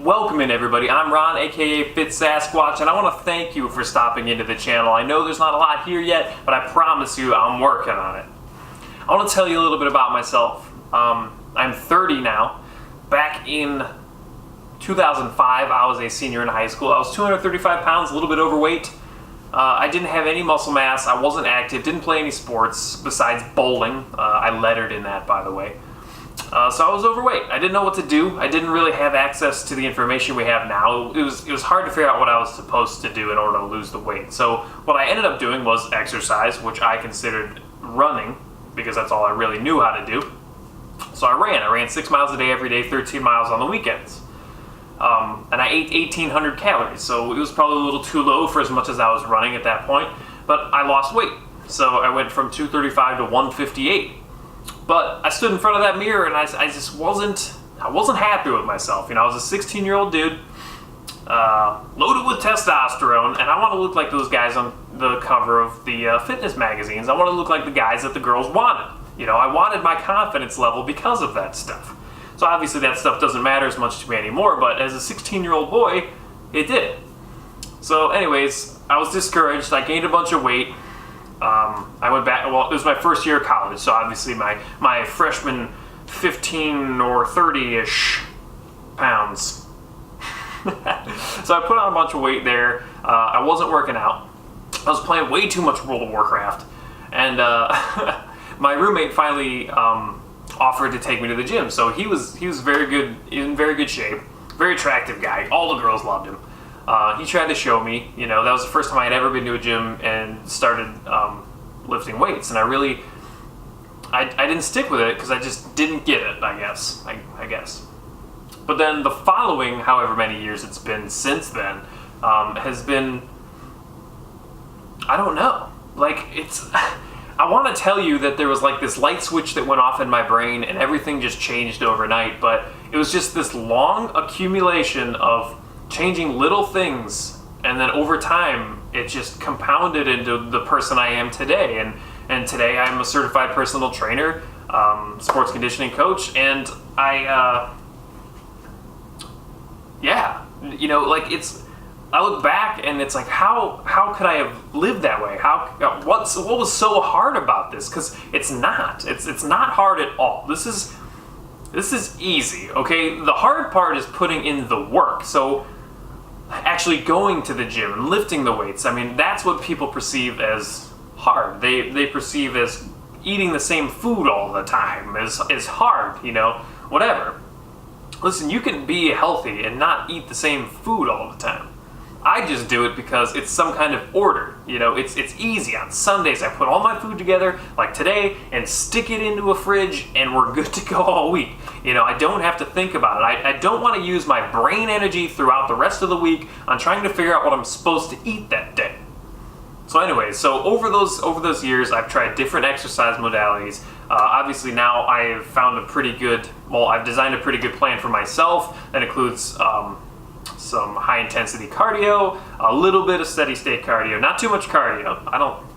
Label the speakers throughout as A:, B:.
A: Welcome in, everybody. I'm Ron, aka Fit Sasquatch, and I want to thank you for stopping into the channel. I know there's not a lot here yet, but I promise you I'm working on it. I want to tell you a little bit about myself. I'm 30 now. Back in 2005, I was a senior in high school. I was 235 pounds, a little bit overweight. I didn't have any muscle mass. I wasn't active, didn't play any sports besides bowling. I lettered in that, by the way. So I was overweight. I didn't know what to do. I didn't really have access to the information we have now. It was hard to figure out what I was supposed to do in order to lose the weight. So what I ended up doing was exercise, which I considered running, because that's all I really knew how to do. So I ran 6 miles a day every day, 13 miles on the weekends. And I ate 1,800 calories, so it was probably a little too low for as much as I was running at that point, but I lost weight. So I went from 235 to 158. But I stood in front of that mirror and I just wasn't happy with myself. You know, I was a 16-year-old dude, loaded with testosterone, and I want to look like those guys on the cover of the fitness magazines. I want to look like the guys that the girls wanted. You know, I wanted my confidence level because of that stuff. So obviously that stuff doesn't matter as much to me anymore, but as a 16-year-old boy, it did. So anyways, I was discouraged. I gained a bunch of weight. I went back, well, it was my first year of college, so obviously my freshman 15 or 30-ish pounds. So I put on a bunch of weight there. I wasn't working out. I was playing way too much World of Warcraft. And my roommate finally offered to take me to the gym. So he was very good, in very good shape, very attractive guy. All the girls loved him. He tried to show me, you know, that was the first time I had ever been to a gym and started lifting weights, and I didn't stick with it because I just didn't get it, I guess. But then the following, however many years it's been since then, has been, I don't know, like I want to tell you that there was like this light switch that went off in my brain and everything just changed overnight, but it was just this long accumulation of changing little things, and then over time it just compounded into the person I am today. And today I'm a certified personal trainer, sports conditioning coach, and I look back and it's like, how could I have lived that way? What was so hard about this? Because it's not hard at all. This is easy, okay? The hard part is putting in the work. So actually going to the gym and lifting the weights, I mean, that's what people perceive as hard. They perceive as eating the same food all the time as hard, you know, whatever. Listen, you can be healthy and not eat the same food all the time. I just do it because it's some kind of order. You know, it's easy. On Sundays, I put all my food together, like today, and stick it into a fridge, and we're good to go all week. You know, I don't have to think about it. I don't want to use my brain energy throughout the rest of the week on trying to figure out what I'm supposed to eat that day. So anyways, over those years, I've tried different exercise modalities. Obviously now I've found I've designed a pretty good plan for myself that includes some high-intensity cardio, a little bit of steady-state cardio, not too much cardio.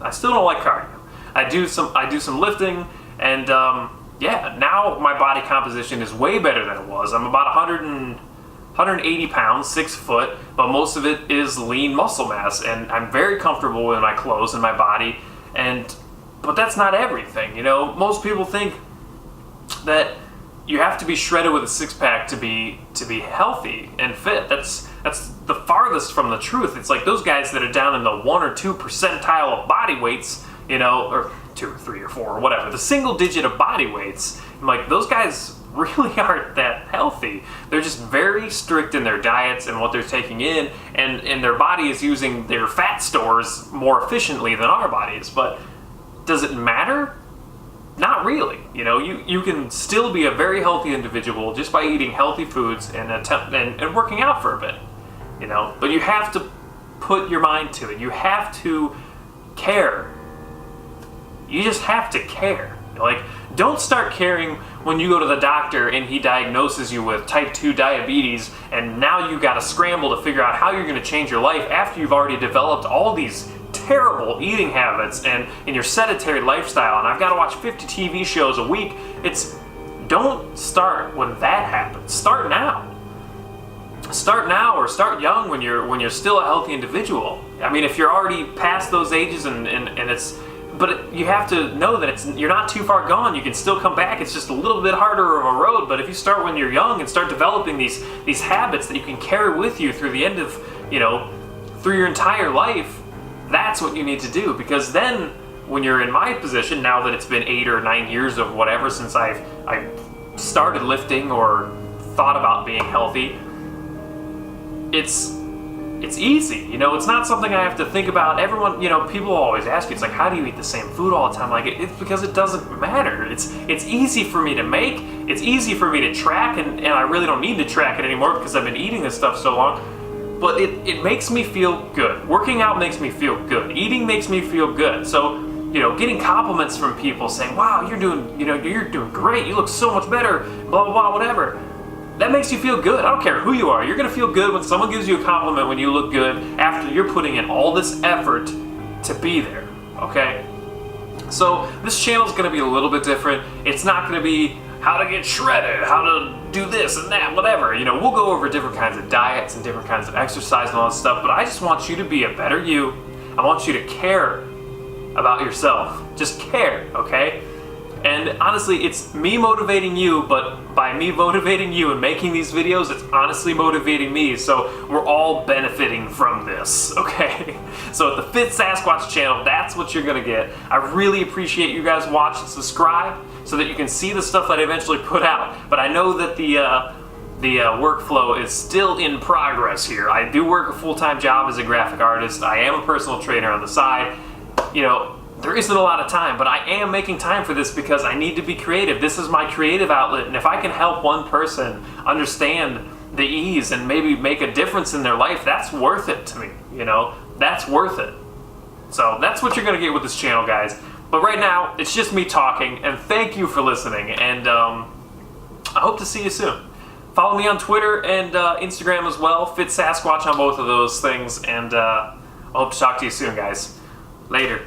A: I still don't like cardio. I do some lifting, and now my body composition is way better than it was. I'm about 180 pounds, 6 foot, but most of it is lean muscle mass, and I'm very comfortable with my clothes and my body. But that's not everything, you know. Most people think that you have to be shredded with a six-pack to be healthy and fit. That's the farthest from the truth. It's like those guys that are down in the 1 or 2 percentile of body weights, you know, or 2 or 3 or 4 or whatever, the single digit of body weights. I'm like, those guys really aren't that healthy. They're just very strict in their diets and what they're taking in, and their body is using their fat stores more efficiently than our bodies. But does it matter? Not really. You know, you can still be a very healthy individual just by eating healthy foods and working out for a bit. You know, but you have to put your mind to it. You have to care. You just have to care. Like, don't start caring when you go to the doctor and he diagnoses you with type 2 diabetes, and now you got to scramble to figure out how you're going to change your life after you've already developed all these terrible eating habits and in your sedentary lifestyle, and I've got to watch 50 TV shows a week. Don't start when that happens. Start now. start now or start young when you're still a healthy individual. I mean, if you're already past those ages and it's, but you have to know that you're not too far gone. You can still come back. It's just a little bit harder of a road. But if you start when you're young and start developing these habits that you can carry with you through the end of, through your entire life, that's what you need to do. Because then when you're in my position, now that it's been 8 or 9 years of whatever since I started lifting or thought about being healthy, it's easy. It's not something I have to think about. Everyone, people always ask me, it's like, how do you eat the same food all the time? Like, it's because it doesn't matter. It's easy for me to make. It's easy for me to track, and I really don't need to track it anymore because I've been eating this stuff so long. But it makes me feel good. Working out makes me feel good. Eating makes me feel good. So, getting compliments from people saying, wow, you're doing great. You look so much better, blah, blah, blah, whatever. That makes you feel good. I don't care who you are. You're going to feel good when someone gives you a compliment when you look good after you're putting in all this effort to be there, okay? So this channel is going to be a little bit different. It's not going to be how to get shredded, how to do this and that, whatever. We'll go over different kinds of diets and different kinds of exercise and all that stuff, but I just want you to be a better you. I want you to care about yourself. Just care, okay? And honestly, it's me motivating you, but by me motivating you and making these videos, it's honestly motivating me, so we're all benefiting from this, okay? So at the Fit Sasquatch channel, that's what you're gonna get. I really appreciate you guys watching. Subscribe so that you can see the stuff that I eventually put out. But I know that the workflow is still in progress here. I do work a full-time job as a graphic artist. I am a personal trainer on the side. There isn't a lot of time, but I am making time for this because I need to be creative. This is my creative outlet, and if I can help one person understand the ease and maybe make a difference in their life, that's worth it to me, That's worth it. So that's what you're going to get with this channel, guys. But right now, it's just me talking, and thank you for listening, and I hope to see you soon. Follow me on Twitter and Instagram as well, Fit Sasquatch on both of those things, and I hope to talk to you soon, guys. Later.